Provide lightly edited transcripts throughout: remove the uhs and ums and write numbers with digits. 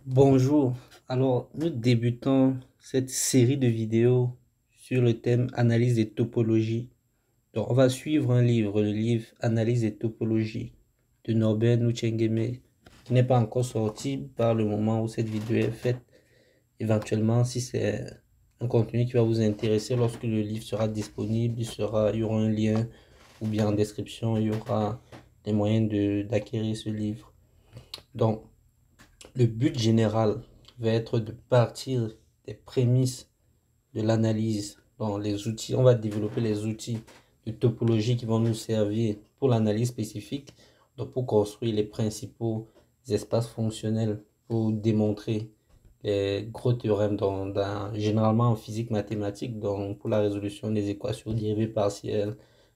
Bonjour, alors nous débutons cette série de vidéos sur le thème analyse des topologies. Donc on va suivre un livre, le livre Analyse des topologies de Norbert Nucengeme, qui n'est pas encore sorti par le moment où cette vidéo est faite. Éventuellement, si c'est un contenu qui va vous intéresser, lorsque le livre sera disponible, il y aura un lien ou bien en description, il y aura des moyens d'acquérir ce livre. Donc, le but général va être de partir des prémices de l'analyse. Dans les outils, on va développer les outils de topologie qui vont nous servir pour l'analyse spécifique, donc pour construire les principaux espaces fonctionnels, pour démontrer les gros théorèmes généralement en physique mathématique, donc pour la résolution des équations dérivées partielles,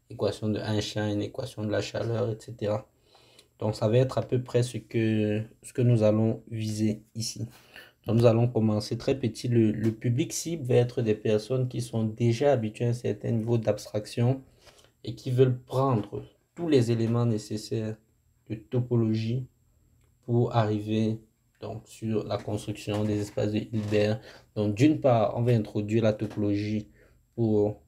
équation de Einstein, équation de la chaleur, etc. Donc, ça va être à peu près ce que nous allons viser ici. Donc, nous allons commencer très petit. Le public cible va être des personnes qui sont déjà habituées à un certain niveau d'abstraction et qui veulent prendre tous les éléments nécessaires de topologie pour arriver donc, sur la construction des espaces de Hilbert. Donc, d'une part, on va introduire la topologie pour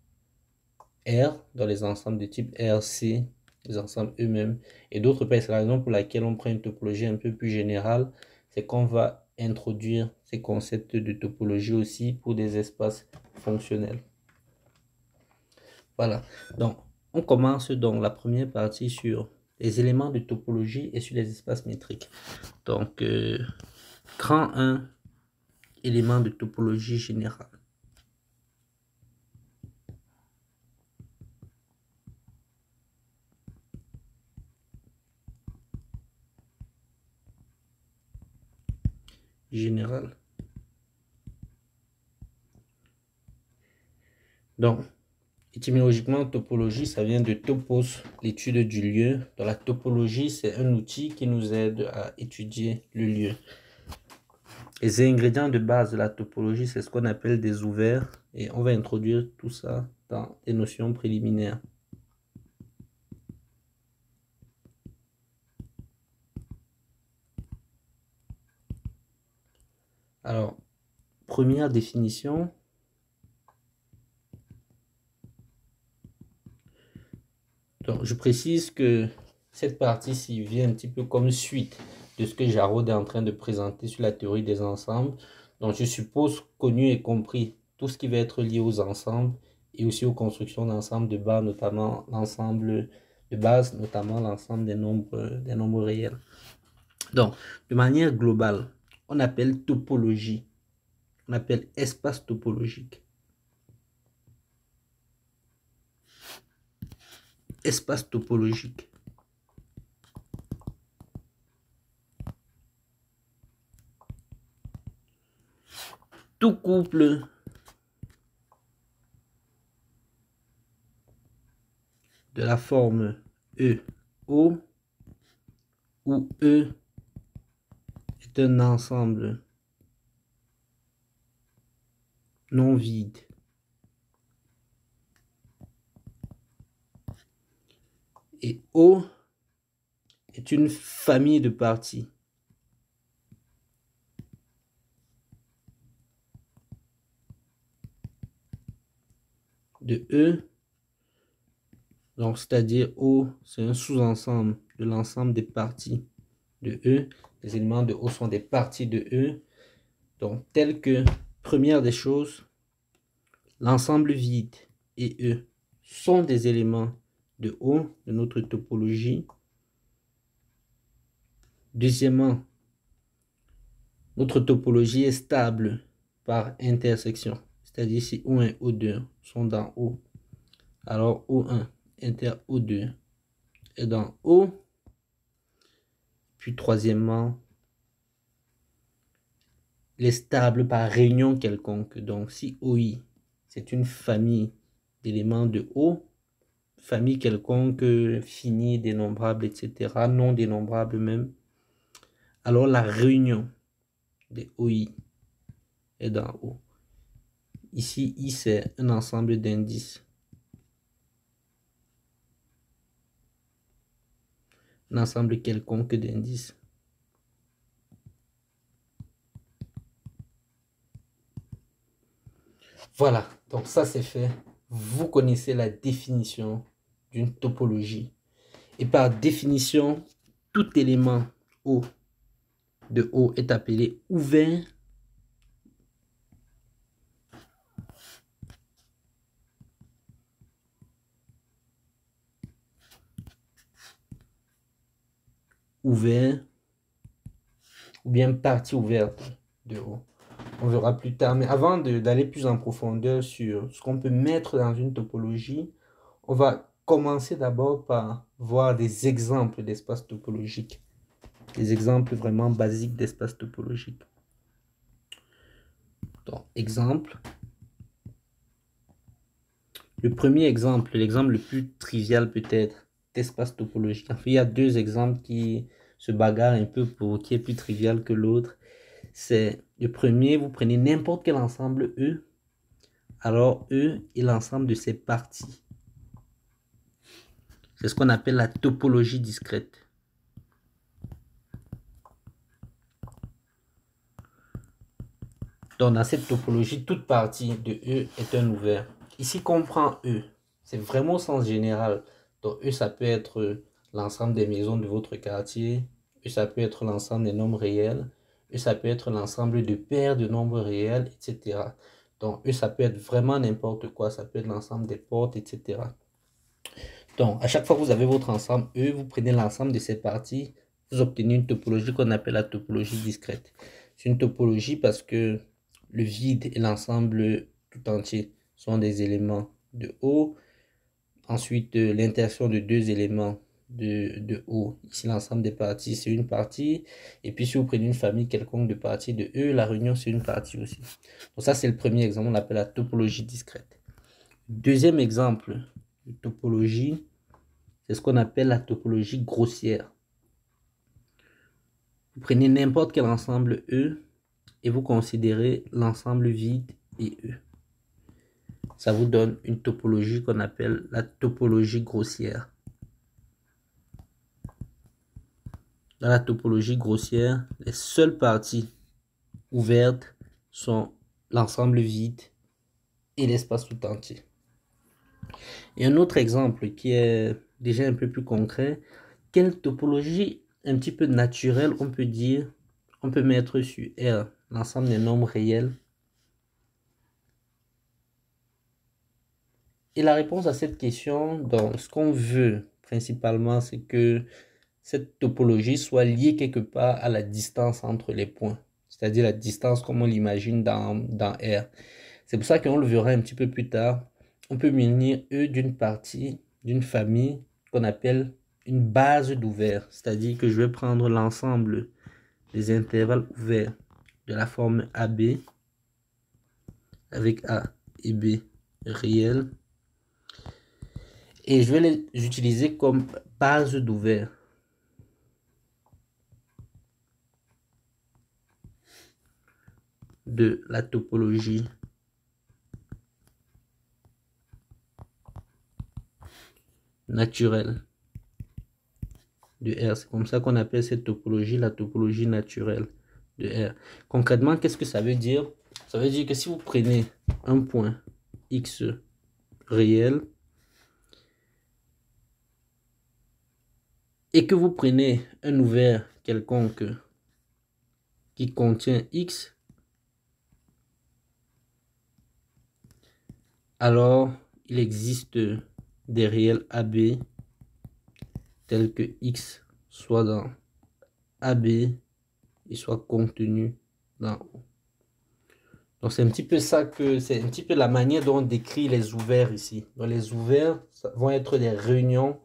R dans les ensembles de type RC, les ensembles eux-mêmes. Et d'autre part, c'est la raison pour laquelle on prend une topologie un peu plus générale, c'est qu'on va introduire ces concepts de topologie aussi pour des espaces fonctionnels. Voilà, donc on commence donc la première partie sur les éléments de topologie et sur les espaces métriques. Donc, grand 1, éléments de topologie générale. Générale. Donc, étymologiquement, topologie, ça vient de topos, l'étude du lieu. Dans la topologie, c'est un outil qui nous aide à étudier le lieu. Les ingrédients de base de la topologie, c'est ce qu'on appelle des ouverts. Et on va introduire tout ça dans des notions préliminaires. Alors, première définition. Donc, je précise que cette partie-ci vient un petit peu comme suite de ce que Jarod est en train de présenter sur la théorie des ensembles. Donc, je suppose connu et compris tout ce qui va être lié aux ensembles et aussi aux constructions d'ensembles de base, notamment l'ensemble de base, notamment l'ensemble des nombres réels. Donc, de manière globale, on appelle topologie, on appelle espace topologique. Espace topologique. Tout couple de la forme EO où E est un ensemble non vide et O est une famille de parties de E, donc c'est-à-dire O, c'est un sous-ensemble de l'ensemble des parties de E. Les éléments de O sont des parties de E. Donc, tel que, première des choses, l'ensemble vide et E sont des éléments de O de notre topologie. Deuxièmement, notre topologie est stable par intersection. C'est-à-dire si O1 et O2 sont dans O, alors O1 inter O2 est dans O. Puis troisièmement, il est stable par réunion quelconque. Donc si OI, c'est une famille d'éléments de O, famille quelconque finie, dénombrable, etc., non dénombrable même, alors la réunion des OI est dans O. Ici, I, c'est un ensemble d'indices. Un ensemble quelconque d'indices. Voilà, donc ça c'est fait. Vous connaissez la définition d'une topologie. Et par définition, tout élément O de O est appelé ouvert ouvert ou bien partie ouverte de O. On verra plus tard. Mais avant d'aller plus en profondeur sur ce qu'on peut mettre dans une topologie, on va commencer d'abord par voir des exemples d'espaces topologiques. Des exemples vraiment basiques d'espaces topologiques. Donc, exemple. Le premier exemple, l'exemple le plus trivial peut-être d'espace topologique. En fait, il y a deux exemples qui se bagarrent un peu pour qui est plus trivial que l'autre. C'est le premier, vous prenez n'importe quel ensemble E. Alors E est l'ensemble de ses parties. C'est ce qu'on appelle la topologie discrète. Donc dans cette topologie, toute partie de E est un ouvert. Ici, qu'on prend E, c'est vraiment au sens général. Donc E, ça peut être l'ensemble des maisons de votre quartier. E, ça peut être l'ensemble des nombres réels. E, ça peut être l'ensemble de paires de nombres réels, etc. Donc E, ça peut être vraiment n'importe quoi. Ça peut être l'ensemble des portes, etc. Donc, à chaque fois que vous avez votre ensemble E, vous prenez l'ensemble de ces parties, vous obtenez une topologie qu'on appelle la topologie discrète. C'est une topologie parce que le vide et l'ensemble tout entier sont des éléments de O. Ensuite, l'interaction de deux éléments de O. Ici, l'ensemble des parties, c'est une partie. Et puis, si vous prenez une famille quelconque de parties de E, la réunion, c'est une partie aussi. Donc, ça, c'est le premier exemple, on l'appelle la topologie discrète. Deuxième exemple de topologie, c'est ce qu'on appelle la topologie grossière. Vous prenez n'importe quel ensemble E et vous considérez l'ensemble vide et E. Ça vous donne une topologie qu'on appelle la topologie grossière. Dans la topologie grossière, les seules parties ouvertes sont l'ensemble vide et l'espace tout entier. Et un autre exemple qui est déjà un peu plus concret, quelle topologie un petit peu naturelle on peut dire, on peut mettre sur R l'ensemble des nombres réels. Et la réponse à cette question, donc ce qu'on veut principalement, c'est que cette topologie soit liée quelque part à la distance entre les points, c'est-à-dire la distance comme on l'imagine dans R. C'est pour ça qu'on le verra un petit peu plus tard. On peut munir E d'une partie, d'une famille qu'on appelle une base d'ouvert, c'est-à-dire que je vais prendre l'ensemble des intervalles ouverts de la forme AB avec A et B réels et je vais les utiliser comme base d'ouvert. De la topologie naturelle de R. C'est comme ça qu'on appelle cette topologie la topologie naturelle de R. Concrètement, qu'est-ce que ça veut dire? Ça veut dire que si vous prenez un point X réel et que vous prenez un ouvert quelconque qui contient X, alors il existe des réels AB tels que X soit dans AB et soit contenu dans O. Donc c'est un petit peu ça que c'est un petit peu la manière dont on décrit les ouverts ici. Donc les ouverts vont être des réunions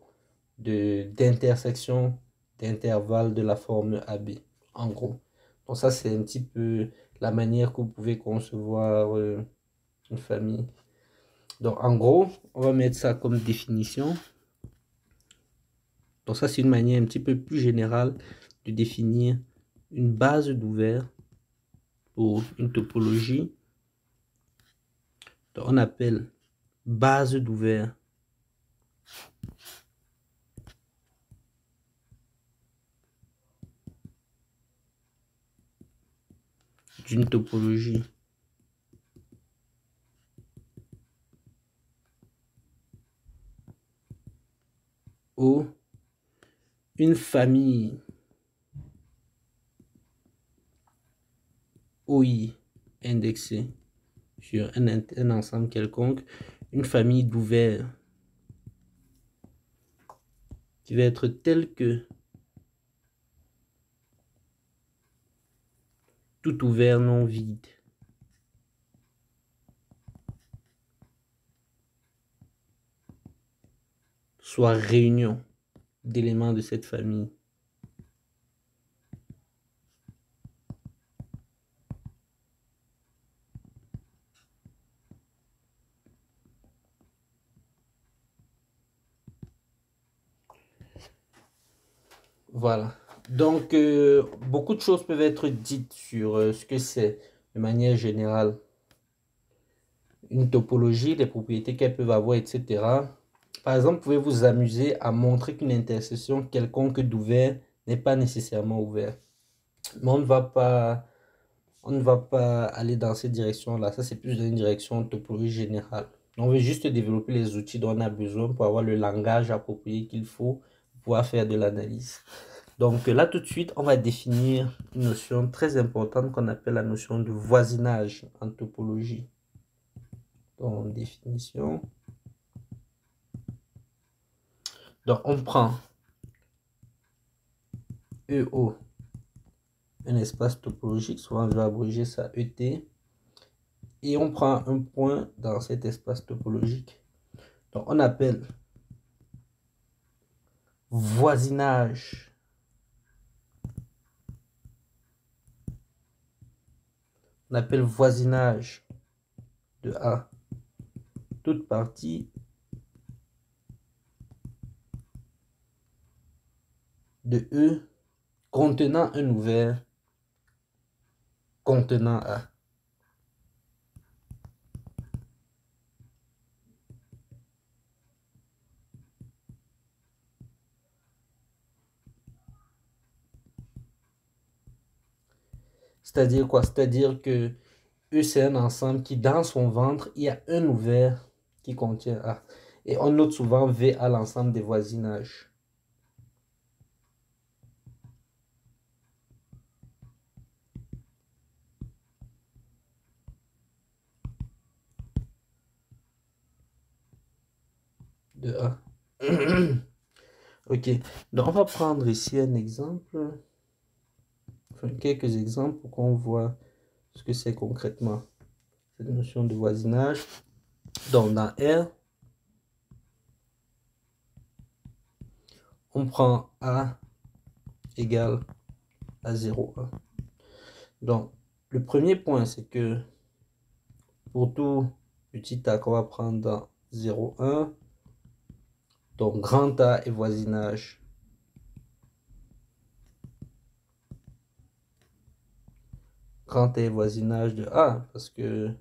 d'intersection d'intervalles de la forme AB en gros. Donc ça c'est un petit peu la manière que vous pouvez concevoir une famille. Donc en gros, on va mettre ça comme définition. Donc ça c'est une manière un petit peu plus générale de définir une base d'ouvert pour une topologie. Donc on appelle base d'ouvert d'une topologie une famille OI indexée sur un ensemble quelconque, une famille d'ouverts qui va être telle que tout ouvert non vide soit réunion d'éléments de cette famille. Voilà. Donc, beaucoup de choses peuvent être dites sur ce que c'est de manière générale une topologie, les propriétés qu'elles peuvent avoir, etc. Par exemple, vous pouvez vous amuser à montrer qu'une intersection quelconque d'ouvert n'est pas nécessairement ouvert. Mais on ne va pas aller dans cette direction-là. Ça, c'est plus dans une direction topologie générale. On veut juste développer les outils dont on a besoin pour avoir le langage approprié qu'il faut pour pouvoir faire de l'analyse. Donc là, tout de suite, on va définir une notion très importante qu'on appelle la notion de voisinage en topologie. Donc, définition. Donc, on prend EO, un espace topologique, souvent je vais abréger ça ET, et on prend un point dans cet espace topologique. Donc, on appelle voisinage de A toute partie de E contenant un ouvert contenant A. C'est-à-dire quoi? C'est-à-dire que E, c'est un ensemble qui, dans son ventre, il y a un ouvert qui contient A. Et on note souvent V à l'ensemble des voisinages. De A. Ok, donc on va prendre ici un exemple, enfin quelques exemples pour qu'on voit ce que c'est concrètement cette notion de voisinage. Donc dans R, on prend A égale à 0, 1. Donc le premier point, c'est que pour tout petit A qu'on va prendre dans 0, 1, donc grand A est voisinage de A, parce que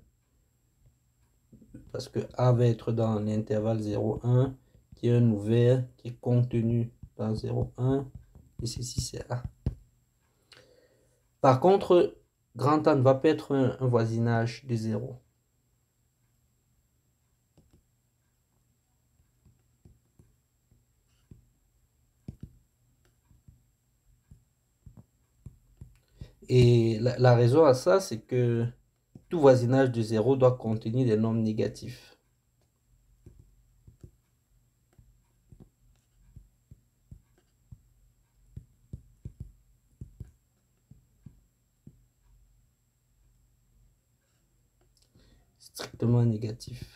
A va être dans l'intervalle 0, 1, qui est un ouvert qui est contenu dans 0, 1, et ceci c'est A. Par contre, grand A ne va pas être un voisinage de 0. Et la raison à ça, c'est que tout voisinage de 0 doit contenir des nombres négatifs. Strictement négatifs.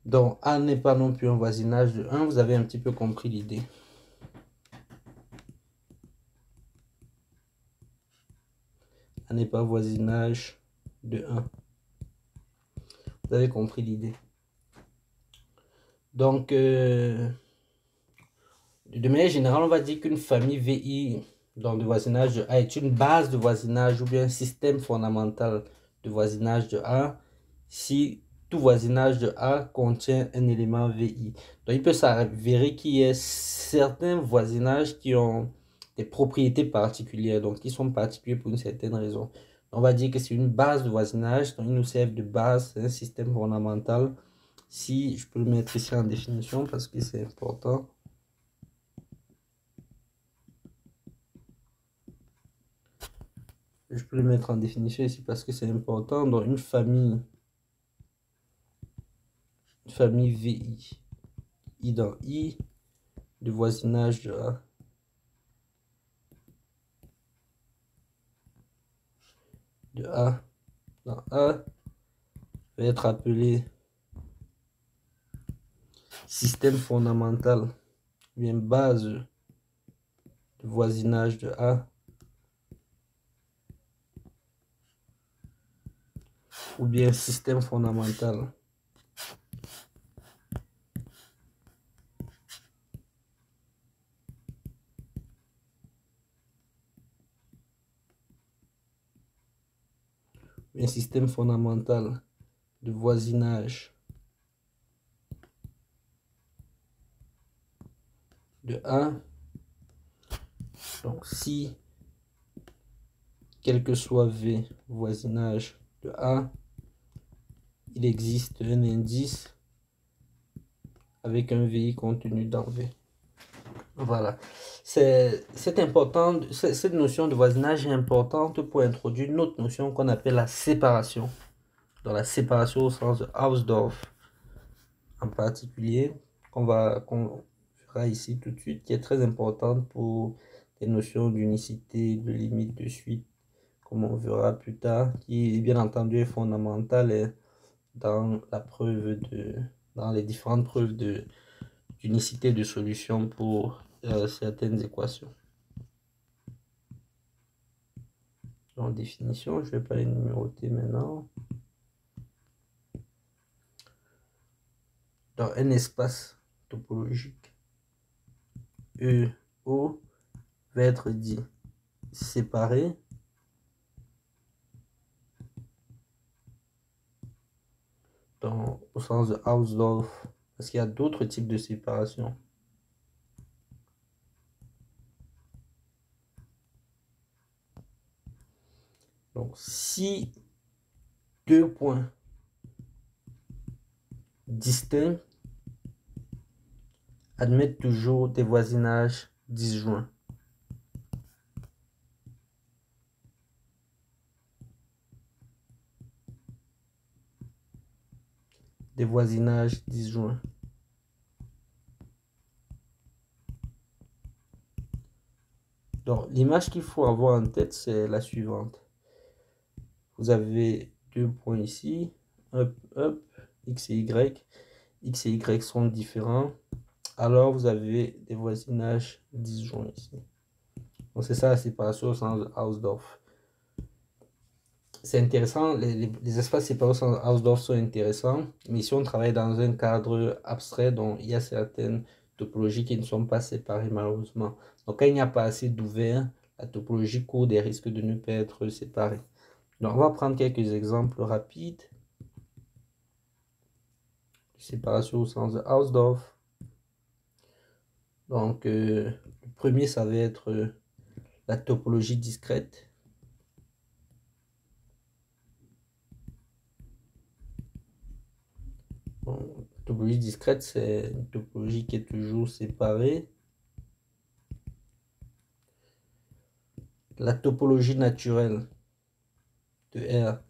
Donc, A n'est pas non plus un voisinage de 1. Vous avez un petit peu compris l'idée. A n'est pas voisinage de 1. Vous avez compris l'idée. Donc, de manière générale, on va dire qu'une famille VI dans le voisinage de A est une base de voisinage ou bien un système fondamental de voisinage de A si tout voisinage de A contient un élément VI. Donc, il peut s'avérer qu'il y ait certains voisinages qui ont des propriétés particulières, donc qui sont particuliers pour une certaine raison. On va dire que c'est une base de voisinage, donc ils nous servent de base, c'est un système fondamental. Si je peux le mettre ici en définition parce que c'est important. Je peux le mettre en définition ici parce que c'est important. Donc une famille VI, I dans I, de voisinage de A. De A dans A va être appelé système fondamental, bien base de voisinage de A, ou bien système fondamental. Un système fondamental de voisinage de A. Donc si, quel que soit V, voisinage de A, il existe un indice avec un VI contenu dans V. Voilà. C'est important, cette notion de voisinage est importante pour introduire une autre notion qu'on appelle la séparation. Dans la séparation au sens de Hausdorff en particulier, qu'on verra ici tout de suite, qui est très importante pour les notions d'unicité, de limite, de suite, comme on verra plus tard, qui bien entendu est fondamentale dans la preuve dans les différentes preuves d'unicité de solution pour certaines équations. En définition, je ne vais pas les numéroter maintenant. Dans un espace topologique, O va être dit séparé au sens de Hausdorff, parce qu'il y a d'autres types de séparation. Donc, si deux points distincts admettent toujours des voisinages disjoints. Des voisinages disjoints. Donc, l'image qu'il faut avoir en tête, c'est la suivante. Vous avez deux points ici, hop, hop, X et Y. X et Y sont différents. Alors, vous avez des voisinages disjoints ici. Donc, c'est ça la séparation au sens de Hausdorff. C'est intéressant, les espaces séparés au sens de Hausdorff sont intéressants, mais si on travaille dans un cadre abstrait, donc il y a certaines topologies qui ne sont pas séparées malheureusement. Donc, quand il n'y a pas assez d'ouvert, la topologie court des risques de ne pas être séparée. Donc, on va prendre quelques exemples rapides. Séparation au sens de Hausdorff. Donc, le premier, ça va être la topologie discrète. Bon, la topologie discrète, c'est une topologie qui est toujours séparée. La topologie naturelle de R,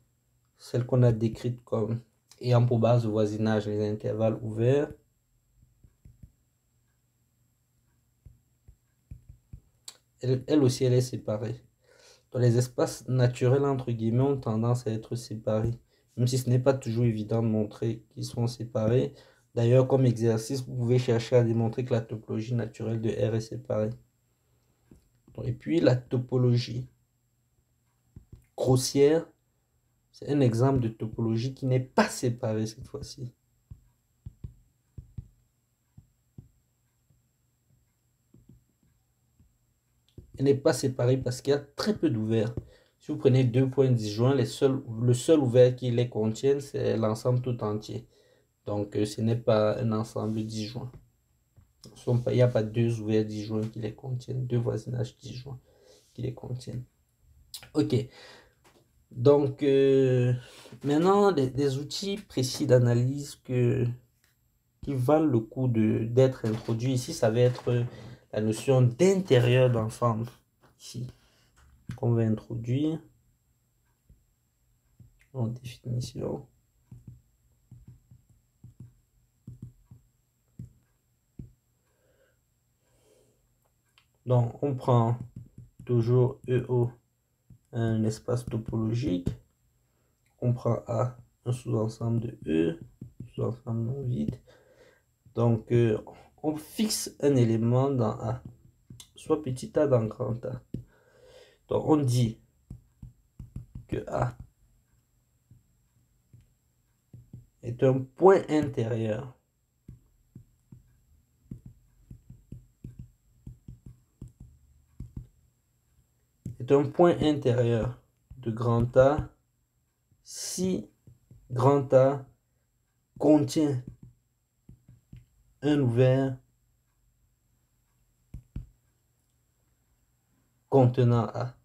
celle qu'on a décrite comme ayant pour base de voisinage les intervalles ouverts. Elle aussi, elle est séparée. Donc, les espaces naturels, entre guillemets, ont tendance à être séparés, même si ce n'est pas toujours évident de montrer qu'ils sont séparés. D'ailleurs, comme exercice, vous pouvez chercher à démontrer que la topologie naturelle de R est séparée. Et puis, la topologie grossière, c'est un exemple de topologie qui n'est pas séparée cette fois-ci. Elle n'est pas séparée parce qu'il y a très peu d'ouverts. Si vous prenez deux points disjoints, le seul ouvert qui les contiennent, c'est l'ensemble tout entier. Donc, ce n'est pas un ensemble disjoint. Il n'y a pas deux ouverts disjoints qui les contiennent, deux voisinages disjoints qui les contiennent. Ok. Donc, maintenant, des outils précis d'analyse qui valent le coup d'être introduits. Ici, ça va être la notion d'intérieur d'ensemble. Ici, qu'on va introduire en définition. Donc, on prend toujours EO, un espace topologique. On prend A, un sous-ensemble de E, sous-ensemble non vide. Donc, on fixe un élément dans A, soit petit a dans grand A. Donc, on dit que A est un point intérieur de grand A si grand A contient un ouvert contenant A.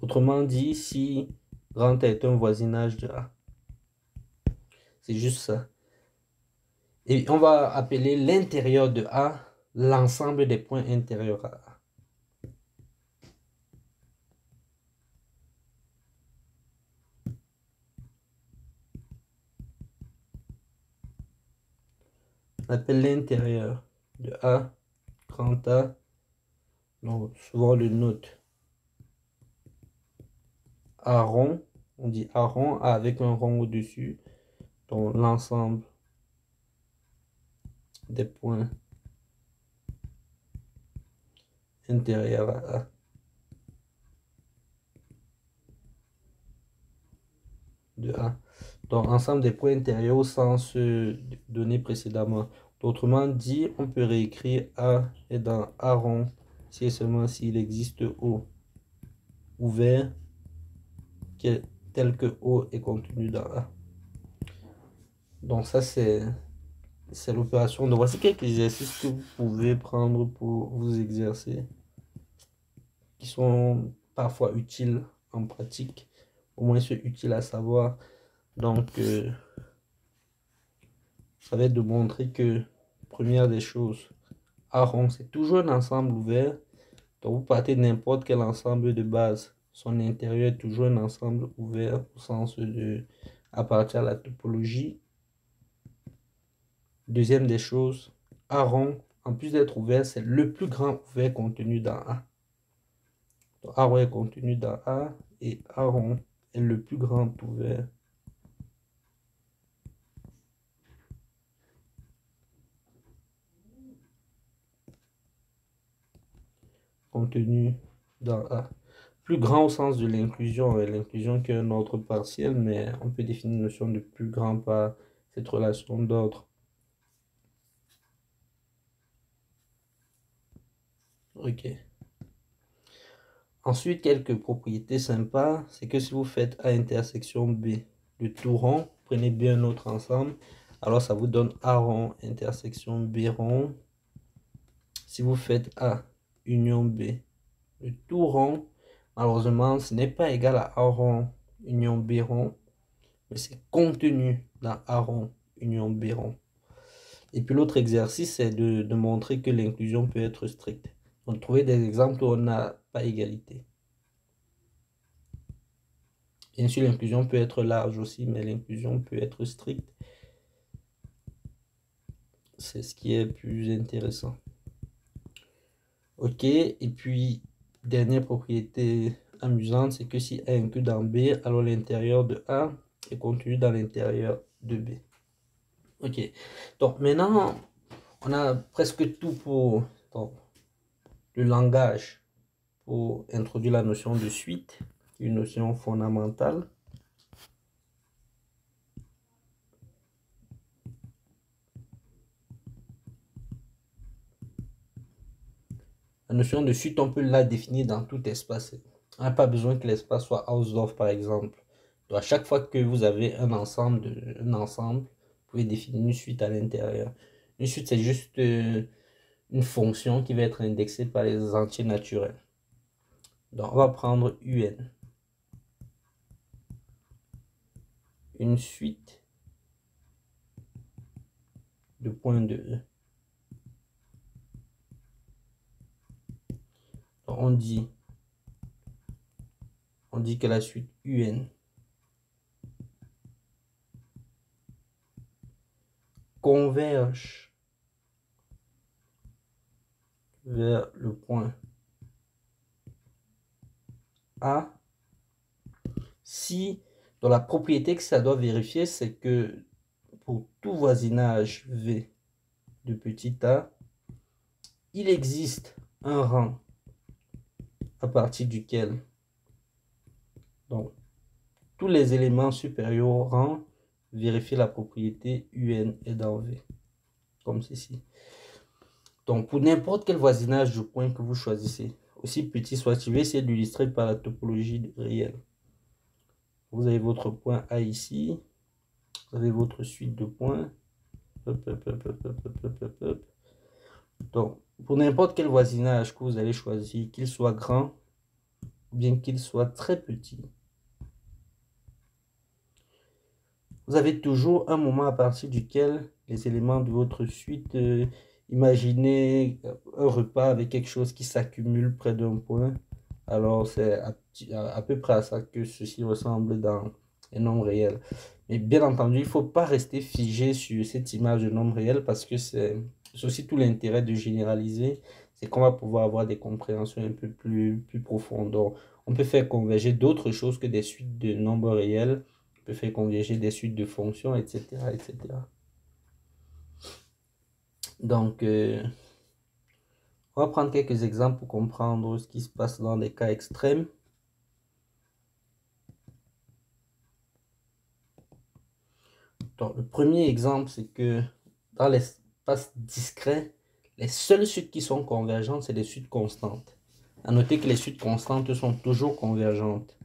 Autrement dit, si grand A est un voisinage de A. C'est juste ça. Et on va appeler l'intérieur de A l'ensemble des points intérieurs à A. On appelle l'intérieur de A, grand A, donc souvent le note A rond, on dit A rond, A avec un rond au-dessus, donc l'ensemble des points intérieurs à A. De A. Donc ensemble des points intérieurs au sens donné précédemment. Autrement dit, on peut réécrire A est dans A rond si et seulement s'il existe O ouvert tel que O est contenu dans A. Donc ça c'est l'opération. Donc voici quelques exercices que vous pouvez prendre pour vous exercer, qui sont parfois utiles en pratique, au moins c'est utile à savoir. Donc ça va être de montrer que, première des choses, A rond c'est toujours un ensemble ouvert. Donc vous partez de n'importe quel ensemble de base, son intérieur est toujours un ensemble ouvert au sens de à partir de la topologie. Deuxième des choses, A rond, en plus d'être ouvert, c'est le plus grand ouvert contenu dans A. Donc A rond est contenu dans A et A rond est le plus grand ouvert contenu dans A. Plus grand au sens de l'inclusion, l'inclusion qui est un ordre partiel, mais on peut définir une notion de plus grand par cette relation d'ordre. Ok. Ensuite, quelques propriétés sympas, c'est que si vous faites A intersection B, le tout rond, prenez B un autre ensemble, alors ça vous donne A rond intersection B rond. Si vous faites A union B, le tout rond, malheureusement, ce n'est pas égal à A rond union B rond, mais c'est contenu dans A rond union B rond. Et puis l'autre exercice, c'est de montrer que l'inclusion peut être stricte. Donc, trouver des exemples où on n'a pas égalité. Bien sûr, l'inclusion peut être large aussi, mais l'inclusion peut être stricte. C'est ce qui est plus intéressant. Ok, et puis, dernière propriété amusante, c'est que si A est inclus dans B, alors l'intérieur de A est contenu dans l'intérieur de B. Ok, donc maintenant, on a presque tout pour le langage, pour introduire la notion de suite, une notion fondamentale. La notion de suite, on peut la définir dans tout espace. On n'a pas besoin que l'espace soit Hausdorff, par exemple. Donc, à chaque fois que vous avez un ensemble, vous pouvez définir une suite à l'intérieur. Une suite, c'est juste une fonction qui va être indexée par les entiers naturels. Donc, on va prendre UN. Une suite de points de E. Donc, on dit que la suite UN converge vers le point A si, dans la propriété que ça doit vérifier, c'est que pour tout voisinage V de petit a, il existe un rang à partir duquel, donc, tous les éléments supérieurs au rang vérifient la propriété UN est dans V, comme ceci. Donc, pour n'importe quel voisinage du point que vous choisissez, aussi petit soit-il, je vais essayer de l'illustrer par la topologie réelle. Vous avez votre point A ici, vous avez votre suite de points. Donc, pour n'importe quel voisinage que vous allez choisir, qu'il soit grand ou bien qu'il soit très petit, vous avez toujours un moment à partir duquel les éléments de votre suite, imaginez un repas avec quelque chose qui s'accumule près d'un point. Alors, c'est à peu près à ça que ceci ressemble dans les nombres réels. Mais bien entendu, il ne faut pas rester figé sur cette image de nombre réel parce que c'est aussi tout l'intérêt de généraliser. C'est qu'on va pouvoir avoir des compréhensions un peu plus profondes. Donc, on peut faire converger d'autres choses que des suites de nombres réels. On peut faire converger des suites de fonctions, etc. etc. Donc, on va prendre quelques exemples pour comprendre ce qui se passe dans des cas extrêmes. Donc, le premier exemple, c'est que dans l'espace discret, les seules suites qui sont convergentes, c'est les suites constantes. À noter que les suites constantes sont toujours convergentes.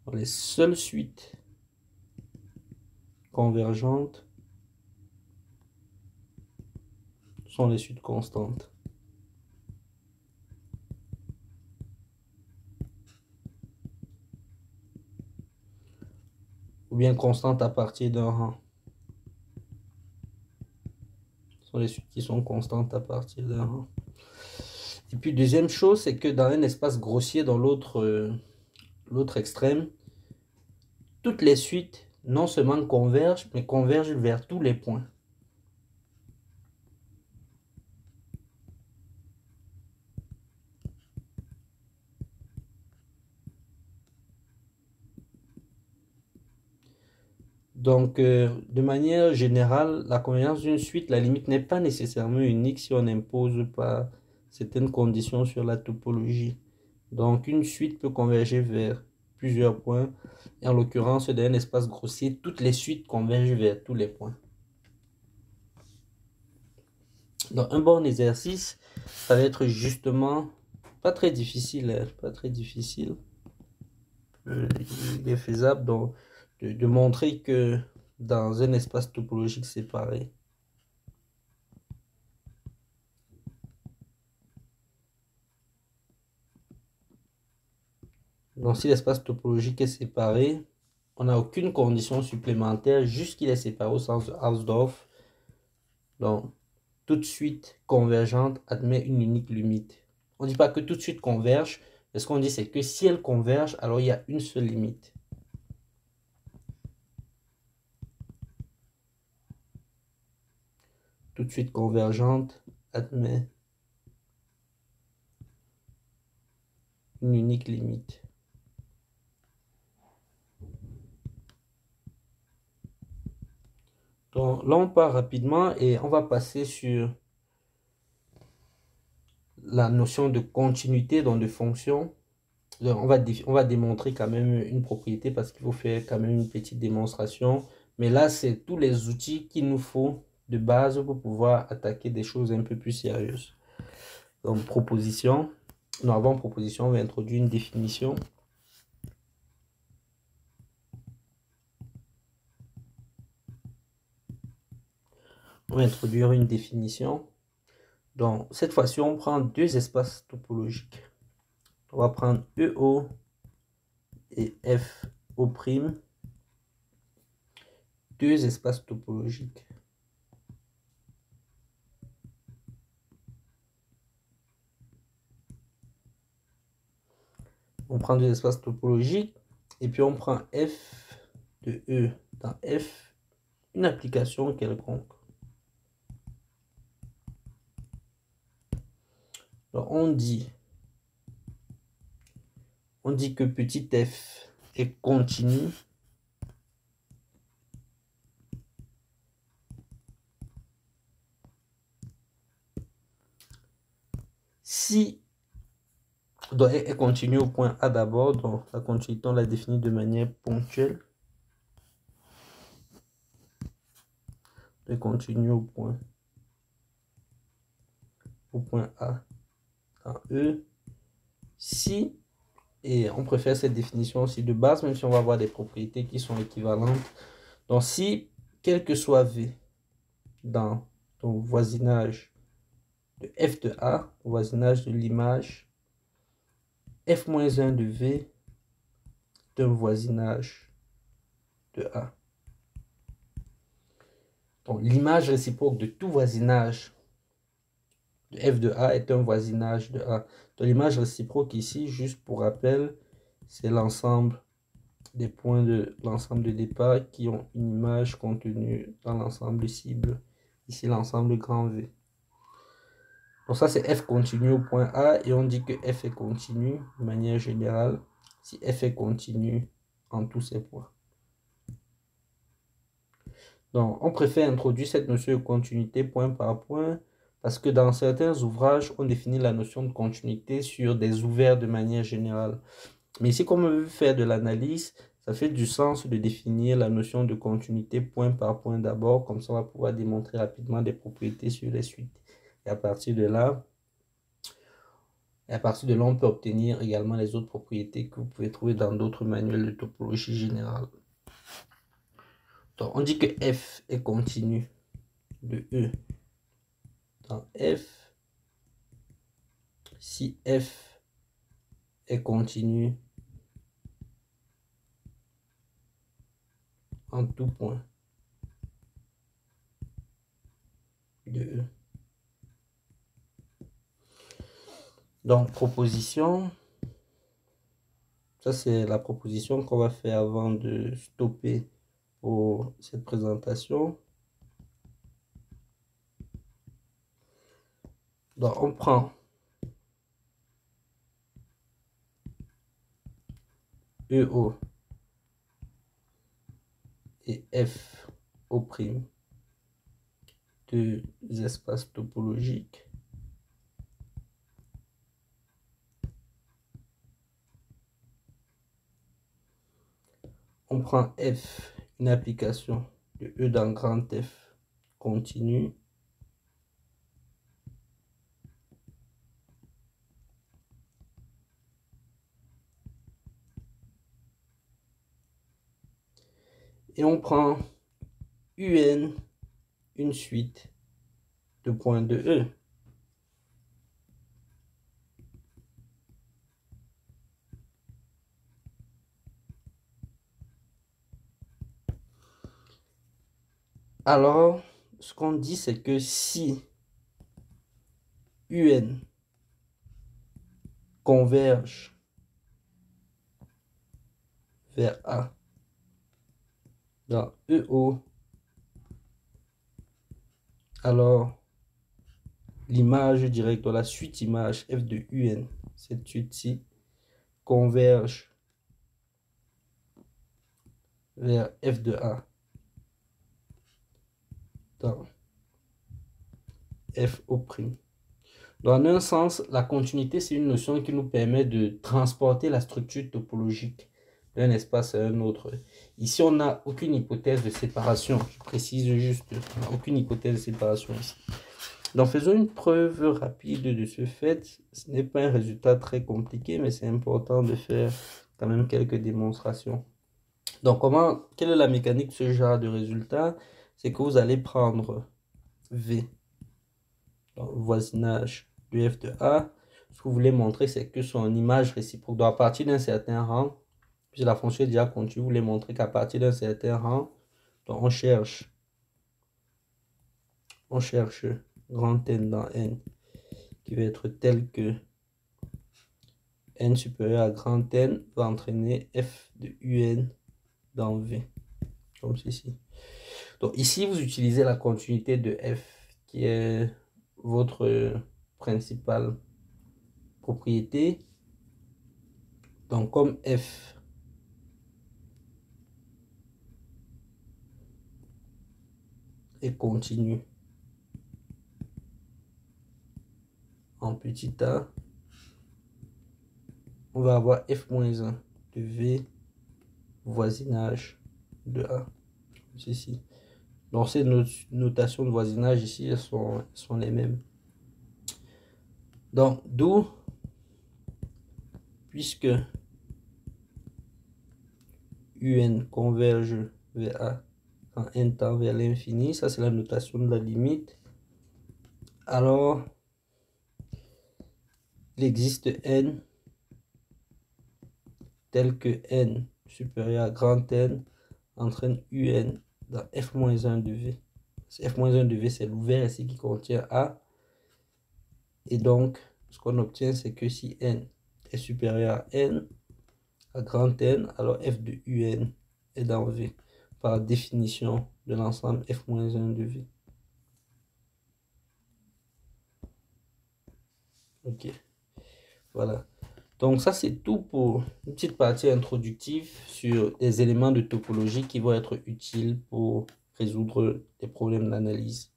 Donc, les seules suites convergentes sont les suites constantes. Ou bien constantes à partir d'un rang. Ce sont les suites qui sont constantes à partir d'un rang. Et puis deuxième chose, c'est que dans un espace grossier, dans l'autre extrême, toutes les suites non seulement convergent, mais convergent vers tous les points. Donc, de manière générale, la convergence d'une suite, la limite n'est pas nécessairement unique si on n'impose pas certaines conditions sur la topologie. Donc, une suite peut converger vers plusieurs points. Et en l'occurrence, dans un espace grossier, toutes les suites convergent vers tous les points. Donc, un bon exercice, ça va être justement pas très difficile, hein, pas très difficile. Il est faisable donc, de montrer que dans un espace topologique séparé, donc si l'espace topologique est séparé, on n'a aucune condition supplémentaire, juste qu'il est séparé au sens de Hausdorff. Donc, toute suite convergente admet une unique limite. On ne dit pas que toute suite converge, mais ce qu'on dit c'est que si elle converge, alors il y a une seule limite. Toute suite convergente admet une unique limite. Donc là, on part rapidement et on va passer sur la notion de continuité dans de fonctions. Donc, on va démontrer quand même une propriété parce qu'il faut faire quand même une petite démonstration. Mais là, c'est tous les outils qu'il nous faut de base pour pouvoir attaquer des choses un peu plus sérieuses. Donc, proposition. Nous avons proposition, on va introduire une définition. On va introduire une définition. Donc, cette fois-ci, on prend deux espaces topologiques. On va prendre EO et FO', deux espaces topologiques. On prend deux espaces topologiques et puis on prend F de E dans F, une application quelconque. Alors on dit que petit f est continu si donc est continu au point A d'abord, donc la continuité on l'a définie de manière ponctuelle. Est continu au point A dans E si, et on préfère cette définition aussi de base, même si on va avoir des propriétés qui sont équivalentes. Donc si, quel que soit V dans ton voisinage de f de A, au voisinage de l'image, f-1 de V d'un voisinage de A. Donc l'image réciproque de tout voisinage de f de A est un voisinage de A. Donc l'image réciproque ici, juste pour rappel, c'est l'ensemble des points de l'ensemble de départ qui ont une image contenue dans l'ensemble cible. Ici l'ensemble grand V. Donc ça c'est f continu au point A et on dit que f est continu de manière générale si f est continu en tous ces points. Donc on préfère introduire cette notion de continuité point par point parce que dans certains ouvrages on définit la notion de continuité sur des ouverts de manière générale. Mais ici comme on veut faire de l'analyse, ça fait du sens de définir la notion de continuité point par point d'abord, comme ça on va pouvoir démontrer rapidement des propriétés sur les suites. Et à partir de là, on peut obtenir également les autres propriétés que vous pouvez trouver dans d'autres manuels de topologie générale. Donc, on dit que f est continu de E dans F si f est continu en tout point de E. Donc, proposition, ça c'est la proposition qu'on va faire avant de stopper pour cette présentation. Donc, on prend EO et FO', deux espaces topologiques. On prend F, une application de E dans grand F continue. Et on prend UN, une suite de points de E. Alors, ce qu'on dit, c'est que si UN converge vers A dans EO, alors l'image directe de la suite image f de UN, cette suite-ci, converge vers f de A dans FO'. Dans un sens, la continuité, c'est une notion qui nous permet de transporter la structure topologique d'un espace à un autre. Ici, on n'a aucune hypothèse de séparation. Je précise juste, on n'a aucune hypothèse de séparation ici. Donc, faisons une preuve rapide de ce fait. Ce n'est pas un résultat très compliqué, mais c'est important de faire quand même quelques démonstrations. Donc, quelle est la mécanique de ce genre de résultat? C'est que vous allez prendre V. Donc, voisinage de f de A. Ce que vous voulez montrer, c'est que son image réciproque, donc à partir d'un certain rang, puisque la fonction est déjà continue, vous voulez montrer qu'à partir d'un certain rang, donc on cherche grand N dans N qui va être tel que N supérieur à grand N va entraîner f de UN dans V, comme ceci. Donc ici, vous utilisez la continuité de f qui est votre principale propriété. Donc comme f est continu en petit a, on va avoir f-1 de V voisinage de A, ceci. Donc ces notations de voisinage ici, elles sont les mêmes. Donc d'où, puisque UN converge vers A quand N tend vers l'infini, ça c'est la notation de la limite, alors il existe N tel que N supérieur à grand N entraîne UN dans f-1 de V. f-1 de V, c'est l'ouvert ici qui contient A. Et donc, ce qu'on obtient, c'est que si N est supérieur à N, à grand N, alors f de UN est dans V, par définition de l'ensemble f-1 de V. Ok, voilà. Donc ça, c'est tout pour une petite partie introductive sur des éléments de topologie qui vont être utiles pour résoudre des problèmes d'analyse.